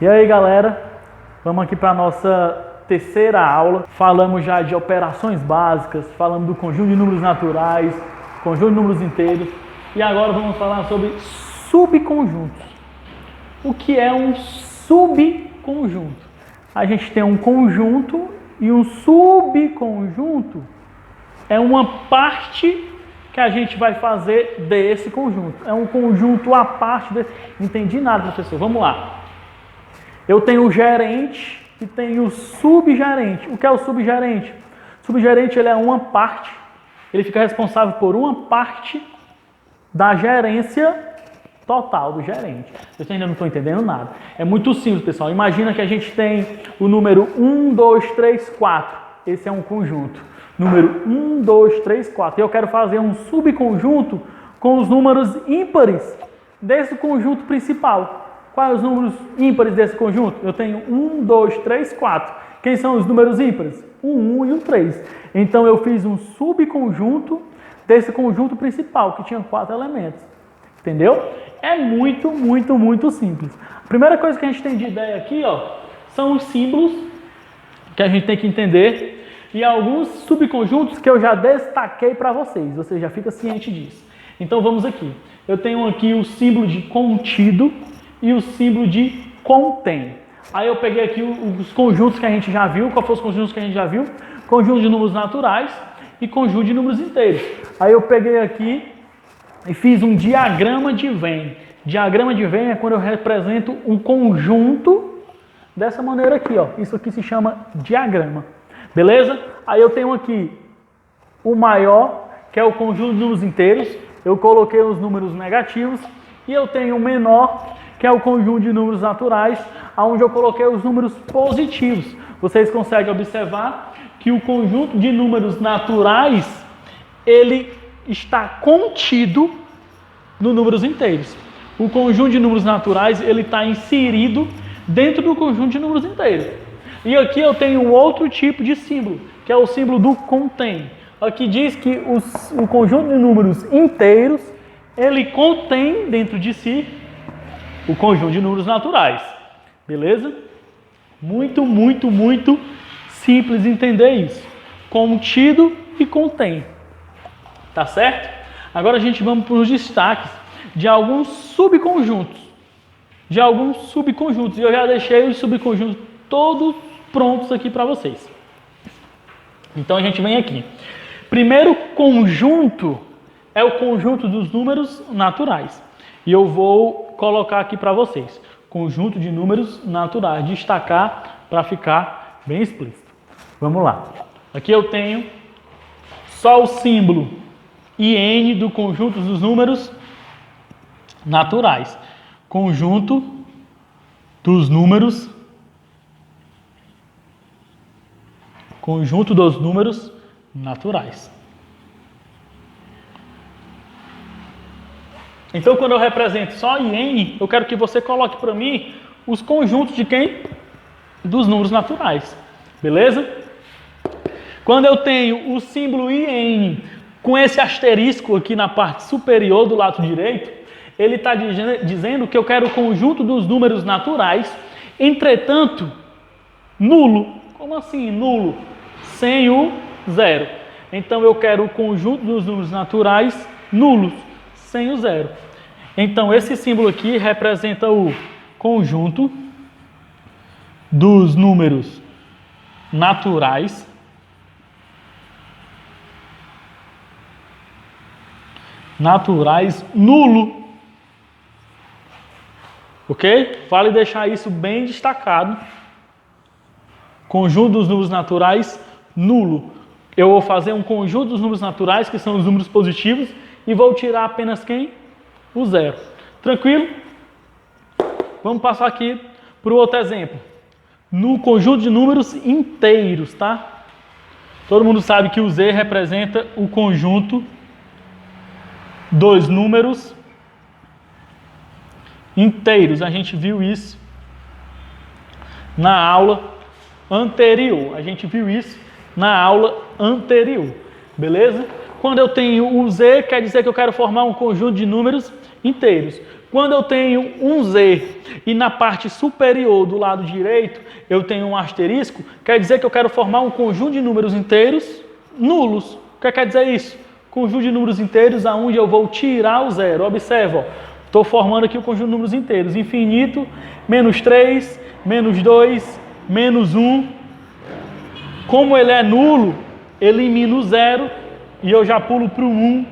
E aí, galera, vamos aqui para a nossa terceira aula. Falamos já de operações básicas, falamos do conjunto de números naturais, conjunto de números inteiros, e agora vamos falar sobre subconjuntos. O que é um subconjunto? A gente tem um conjunto e um subconjunto é uma parte que a gente vai fazer desse conjunto. É um conjunto à parte desse. Não entendi nada, professor. Vamos lá. Eu tenho o gerente e tenho o subgerente. O que é o subgerente? O subgerente ele é uma parte, ele fica responsável por uma parte da gerência total do gerente. Vocês ainda não estão entendendo nada. É muito simples, pessoal. Imagina que a gente tem o número 1, 2, 3, 4. Esse é um conjunto. Número 1, 2, 3, 4. E eu quero fazer um subconjunto com os números ímpares desse conjunto principal. Quais os números ímpares desse conjunto? Eu tenho 1, 2, 3, 4. Quem são os números ímpares? O 1 e o 3. Então eu fiz um subconjunto desse conjunto principal, que tinha 4 elementos. Entendeu? É muito simples. A primeira coisa que a gente tem de ideia aqui, ó, são os símbolos que a gente tem que entender e alguns subconjuntos que eu já destaquei para vocês. Você já fica ciente disso. Então vamos aqui. Eu tenho aqui o símbolo de contido e o símbolo de contém. Aí eu peguei aqui os conjuntos que a gente já viu. Qual foram os conjuntos que a gente já viu? Conjunto de números naturais e conjunto de números inteiros. Aí eu peguei aqui e fiz um diagrama de Venn. Diagrama de Venn é quando eu represento um conjunto dessa maneira aqui, ó. Isso aqui se chama diagrama. Beleza? Aí eu tenho aqui o maior, que é o conjunto de números inteiros. Eu coloquei os números negativos. E eu tenho o menor, que é o conjunto de números naturais, onde eu coloquei os números positivos. Vocês conseguem observar que o conjunto de números naturais, ele está contido nos números inteiros. O conjunto de números naturais, ele está inserido dentro do conjunto de números inteiros. E aqui eu tenho um outro tipo de símbolo, que é o símbolo do contém. Aqui diz que o conjunto de números inteiros, ele contém dentro de si o conjunto de números naturais. Beleza? Muito simples entender isso. Contido e contém. Tá certo? Agora a gente vamos para os destaques de alguns subconjuntos. E eu já deixei os subconjuntos todos prontos aqui para vocês. Então a gente vem aqui. Primeiro conjunto é o conjunto dos números naturais. E eu vou colocar aqui para vocês. Conjunto de números naturais. Destacar para ficar bem explícito. Vamos lá. Aqui eu tenho só o símbolo IN do conjunto dos números naturais. Conjunto dos números naturais. Então, quando eu represento só IN, eu quero que você coloque para mim os conjuntos de quem? Dos números naturais. Beleza? Quando eu tenho o símbolo IN com esse asterisco aqui na parte superior do lado direito, ele está dizendo que eu quero o conjunto dos números naturais, entretanto, nulo. Como assim nulo? Sem o zero. Então eu quero o conjunto dos números naturais nulos, sem o zero. Então esse símbolo aqui representa o conjunto dos números naturais nulo. Ok? Vale deixar isso bem destacado. Conjunto dos números naturais nulo. Eu vou fazer um conjunto dos números naturais, que são os números positivos, e vou tirar apenas quem? O zero. Tranquilo? Vamos passar aqui para o outro exemplo. No conjunto de números inteiros, tá? Todo mundo sabe que o Z representa o conjunto dos números inteiros. A gente viu isso na aula anterior. Beleza? Quando eu tenho o Z, quer dizer que eu quero formar um conjunto de números inteiros. Quando eu tenho um Z e na parte superior do lado direito eu tenho um asterisco, quer dizer que eu quero formar um conjunto de números inteiros nulos. O que quer dizer isso? Conjunto de números inteiros aonde eu vou tirar o zero. Observa, estou formando aqui o conjunto de números inteiros. Infinito, menos 3, menos 2, menos 1. Como ele é nulo, elimino o zero e eu já pulo para o 1,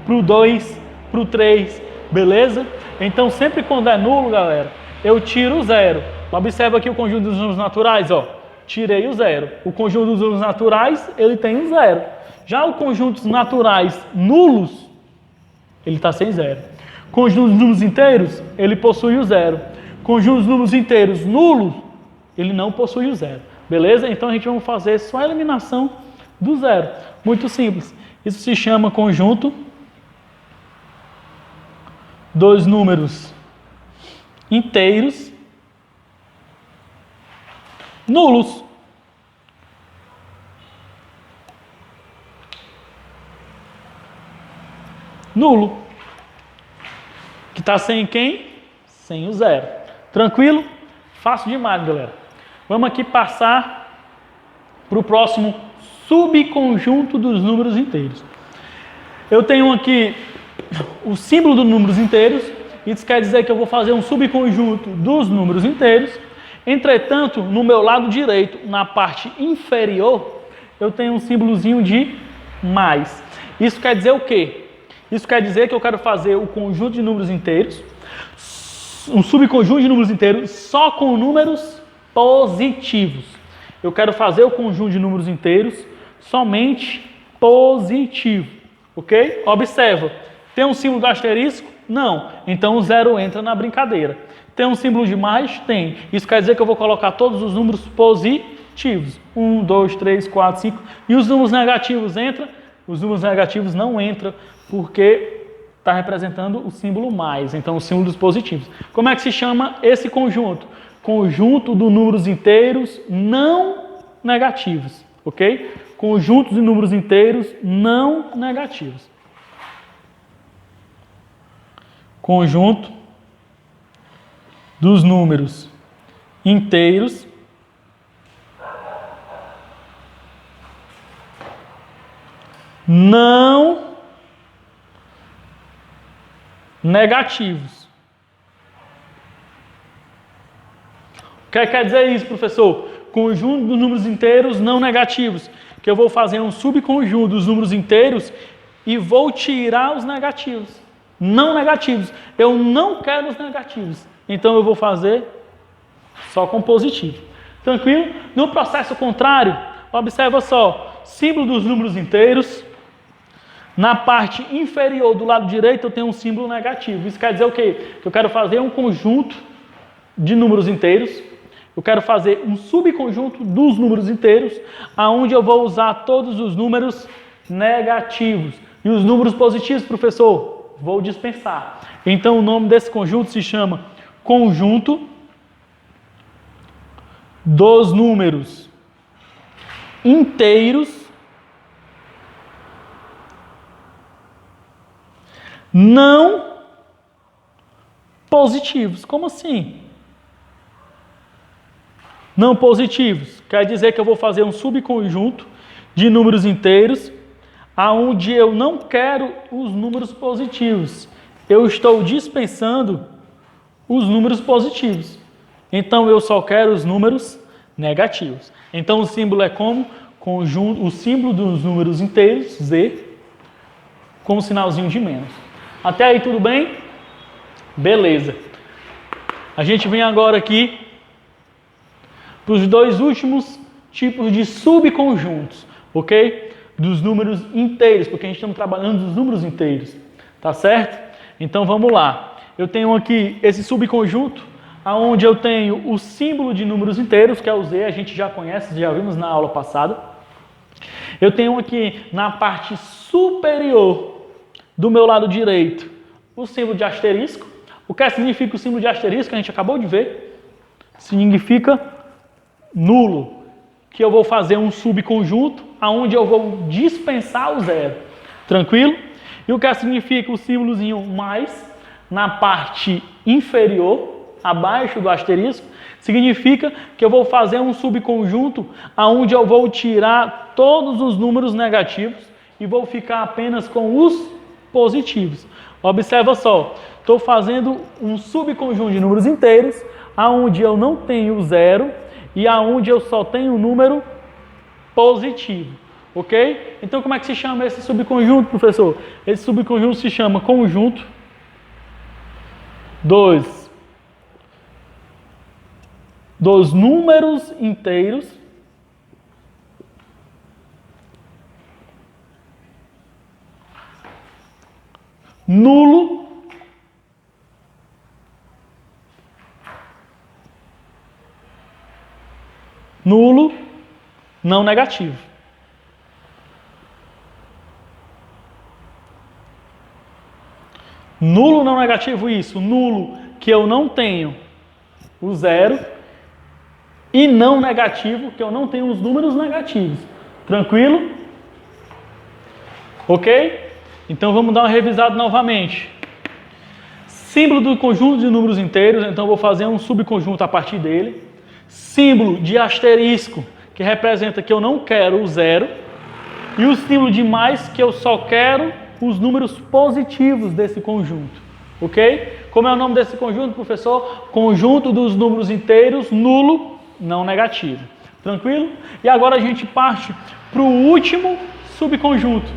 para o 2, para o 3, beleza? Então sempre quando é nulo, galera, eu tiro o zero. Observa aqui o conjunto dos números naturais, ó. Tirei o zero. O conjunto dos números naturais, ele tem um zero. Já o conjunto dos naturais nulos, ele está sem zero. Conjunto dos números inteiros, ele possui o zero. Conjunto dos números inteiros nulos, ele não possui o zero. Beleza? Então a gente vai fazer só a eliminação do zero. Muito simples. Isso se chama conjunto dos números inteiros nulos. Nulo. Que está sem quem? Sem o zero. Tranquilo? Fácil demais, galera. Vamos aqui passar para o próximo subconjunto dos números inteiros. Eu tenho aqui o símbolo dos números inteiros. Isso quer dizer que eu vou fazer um subconjunto dos números inteiros. Entretanto, no meu lado direito, na parte inferior, eu tenho um símbolozinho de mais. Isso quer dizer o quê? Isso quer dizer que eu quero fazer o conjunto de números inteiros, um subconjunto de números inteiros só com números positivos. Eu quero fazer o conjunto de números inteiros somente positivo, ok? Observa, tem um símbolo do asterisco? Não. Então o zero entra na brincadeira. Tem um símbolo de mais? Tem. Isso quer dizer que eu vou colocar todos os números positivos. 1, 2, 3, 4, 5. E os números negativos entram? Os números negativos não entram porque está representando o símbolo mais, então o símbolo dos positivos. Como é que se chama esse conjunto? Conjunto de números inteiros não negativos, ok? Conjunto de números inteiros não negativos. Conjunto dos números inteiros não negativos. O que quer dizer isso, professor? Conjunto dos números inteiros não negativos. Que eu vou fazer um subconjunto dos números inteiros e vou tirar os negativos. Não negativos. Eu não quero os negativos. Então eu vou fazer só com positivo. Tranquilo? No processo contrário, observa só. Símbolo dos números inteiros. Na parte inferior do lado direito eu tenho um símbolo negativo. Isso quer dizer o quê? Que eu quero fazer um conjunto de números inteiros. Eu quero fazer um subconjunto dos números inteiros, aonde eu vou usar todos os números negativos. E os números positivos, professor, vou dispensar. Então o nome desse conjunto se chama conjunto dos números inteiros não positivos. Como assim? Não positivos. Quer dizer que eu vou fazer um subconjunto de números inteiros aonde eu não quero os números positivos. Eu estou dispensando os números positivos. Então eu só quero os números negativos. Então o símbolo é como conjunto, o símbolo dos números inteiros, Z, com um sinalzinho de menos. Até aí tudo bem? Beleza. A gente vem agora aqui para os dois últimos tipos de subconjuntos, ok? Dos números inteiros, porque a gente está trabalhando dos números inteiros, tá certo? Então vamos lá. Eu tenho aqui esse subconjunto, onde eu tenho o símbolo de números inteiros, que é o Z, a gente já conhece, já vimos na aula passada. Eu tenho aqui na parte superior do meu lado direito o símbolo de asterisco. O que significa o símbolo de asterisco que a gente acabou de ver? Significa nulo, que eu vou fazer um subconjunto onde eu vou dispensar o zero. Tranquilo? E o que significa o símbolozinho mais? na parte inferior, abaixo do asterisco, significa que eu vou fazer um subconjunto onde eu vou tirar todos os números negativos e vou ficar apenas com os positivos. Observa só, estou fazendo um subconjunto de números inteiros, onde eu não tenho zero e onde eu só tenho um número positivo. Ok? Então como é que se chama esse subconjunto, professor? Esse subconjunto se chama conjunto dos números inteiros nulo não negativo. Nulo não negativo, isso. Nulo que eu não tenho o zero e não negativo que eu não tenho os números negativos. Tranquilo? Ok? Então vamos dar uma revisada novamente. Símbolo do conjunto de números inteiros, então eu vou fazer um subconjunto a partir dele. Símbolo de asterisco, que representa que eu não quero o zero. E o símbolo de mais, que eu só quero os números positivos desse conjunto. Ok? Como é o nome desse conjunto, professor? Conjunto dos números inteiros nulo não negativo. Tranquilo? E agora a gente parte para o último subconjunto,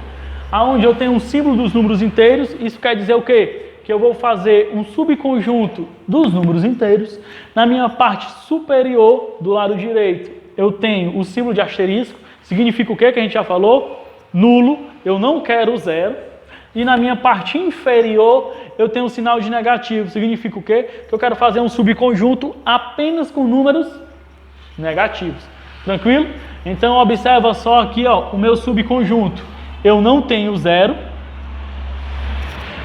onde eu tenho um símbolo dos números inteiros. Isso quer dizer o quê? Que eu vou fazer um subconjunto dos números inteiros. Na minha parte superior, do lado direito, eu tenho o símbolo de asterisco. Significa o quê que a gente já falou? Nulo, eu não quero zero. E na minha parte inferior, eu tenho um sinal de negativo. Significa o quê? Que eu quero fazer um subconjunto apenas com números negativos. Tranquilo? Então, observa só aqui, ó, o meu subconjunto. Eu não tenho zero.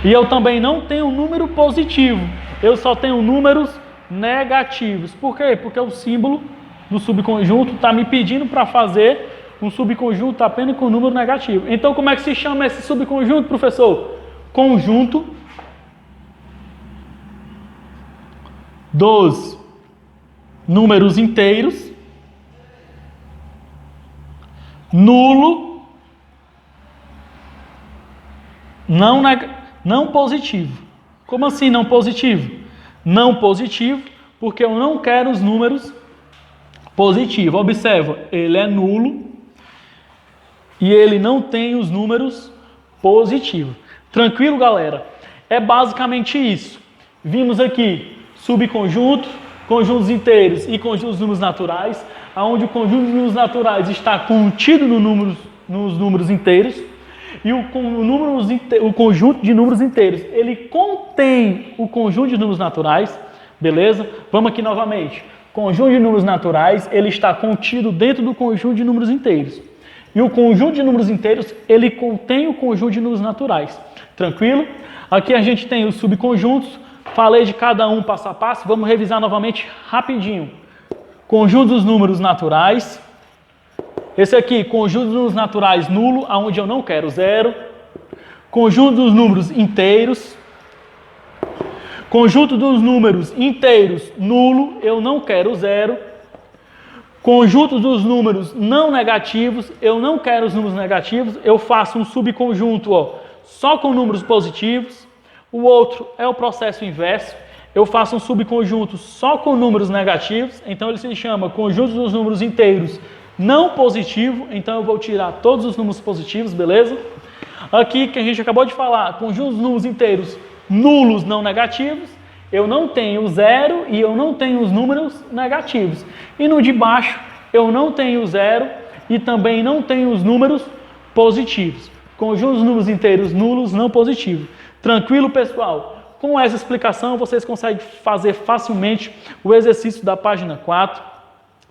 E eu também não tenho número positivo. Eu só tenho números negativos. Por quê? Porque o símbolo do subconjunto está me pedindo para fazer um subconjunto apenas com número negativo. Então, como é que se chama esse subconjunto, professor? Conjunto dos números inteiros nulo não positivo. Como assim não positivo? Não positivo porque eu não quero os números positivos. Observa, ele é nulo e ele não tem os números positivos. Tranquilo, galera? É basicamente isso. Vimos aqui subconjunto, conjuntos inteiros e conjuntos de números naturais, onde o conjunto de números naturais está contido nos números inteiros e o conjunto de números inteiros, ele contém o conjunto de números naturais, beleza? Vamos aqui novamente. Conjunto de números naturais, ele está contido dentro do conjunto de números inteiros. E o conjunto de números inteiros, ele contém o conjunto de números naturais. Tranquilo? Aqui a gente tem os subconjuntos. Falei de cada um passo a passo. Vamos revisar novamente rapidinho. Conjunto dos números naturais. Esse aqui, conjunto dos números naturais nulo, onde eu não quero zero. Conjunto dos números inteiros. Conjunto dos números inteiros nulo, eu não quero zero. Conjunto dos números não negativos, eu não quero os números negativos, eu faço um subconjunto só com números positivos. O outro é o processo inverso, eu faço um subconjunto só com números negativos, então ele se chama conjunto dos números inteiros não positivo, então eu vou tirar todos os números positivos, beleza? Aqui que a gente acabou de falar, conjunto dos números inteiros nulos não negativos, eu não tenho zero e eu não tenho os números negativos. E no de baixo, eu não tenho zero e também não tenho os números positivos. Conjunto dos números inteiros nulos não positivos. Tranquilo, pessoal? Com essa explicação, vocês conseguem fazer facilmente o exercício da página 4.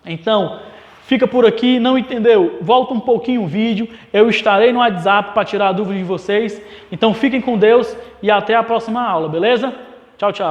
Então, fica por aqui. Não entendeu? Volta um pouquinho o vídeo. Eu estarei no WhatsApp para tirar a dúvida de vocês. Então, fiquem com Deus e até a próxima aula, beleza? Tchau, tchau.